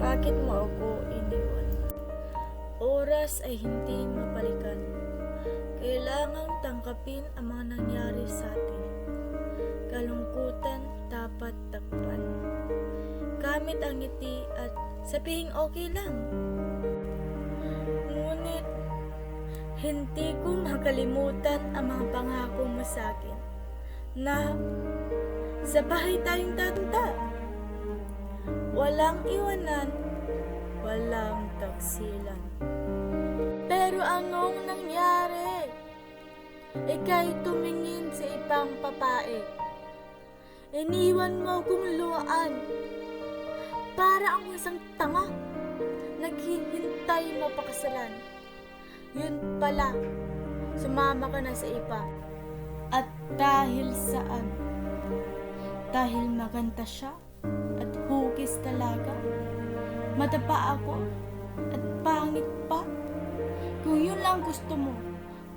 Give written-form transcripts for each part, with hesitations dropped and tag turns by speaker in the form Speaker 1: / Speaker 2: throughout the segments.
Speaker 1: Bakit mo ako iniwan? Oras ay hindi mabalikan. Kailangang tangkapin ang mga nangyari sa atin. Kalungkutan dapat takpan. Gamit ang ngiti at sabihing okay lang. Ngunit, hindi ko makalimutan ang mga pangako mo sa akin na sa bahay tayong tatanda. Walang iwanan, walang tagsilan. Pero anong nangyari? Ika'y tumingin sa ibang babae. Iniwan mo kong luwaan. Para ang isang tanga, naghihintay mapakasalan. Yun pala, sumama ka na sa iba. At dahil saan? Dahil maganda siya at hugis talaga. Madapa ako at pangit pa. Kung yun lang gusto mo,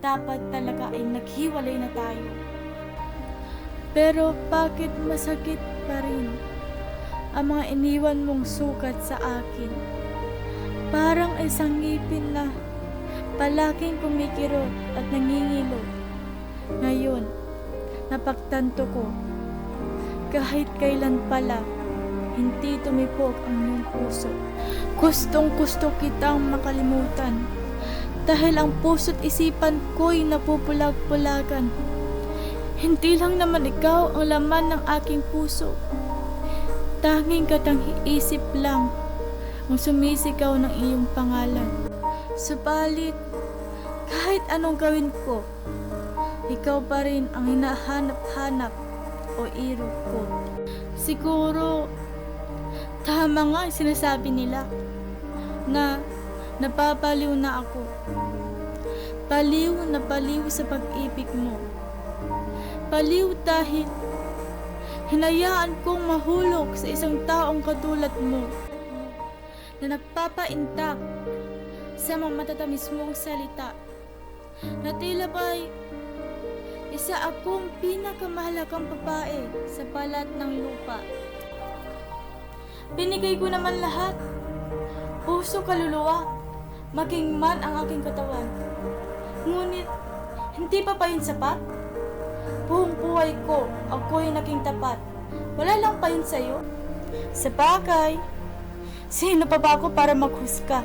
Speaker 1: dapat talaga ay naghiwalay na tayo. Pero bakit masakit pa rin ang mga iniwan mong sukat sa akin? Parang isang ngipin na palaging kumikirot at nangingilot. Ngayon, napagtanto ko, kahit kailan pala, hindi tumipok ang iyong puso. Gustong gusto kitang makalimutan, dahil ang puso't isipan ko'y napupulag-pulagan. Hindi lang naman ikaw ang laman ng aking puso. Tanging katang-isip lang ang sumisigaw ng iyong pangalan. Subalit, kahit anong gawin ko, ikaw pa rin ang hinahanap-hanap o iro ko. Siguro, tama nga ang sinasabi nila na napapaliw na ako. Baliw na baliw sa pag-ibig mo. Baliw dahil hinayaan kong mahulog sa isang taong katulad mo na nagpapaintak sa mga matatamis mong salita na tila ba'y isa akong pinakamahalagang babae sa balat ng lupa. Binigay ko naman lahat, puso, kaluluwa, maging man ang aking katawan. Ngunit, hindi pa yun sapat? Buong buhay ko, ako'y naging tapat. Wala lang pa yun sa'yo? Sa bagay, sino pa ba ako para maghusga?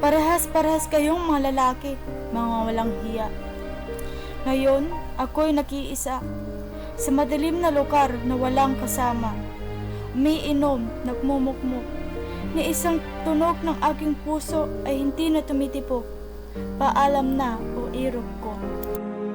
Speaker 1: Parehas-parehas kayong mga lalaki, mga walang hiya. Ngayon, ako'y nag-iisa sa madilim na lugar na walang kasama. Umiinom, nagmumukmuk. Ni isang tunog ng aking puso ay hindi na tumitipok. Paalam na o irog ko.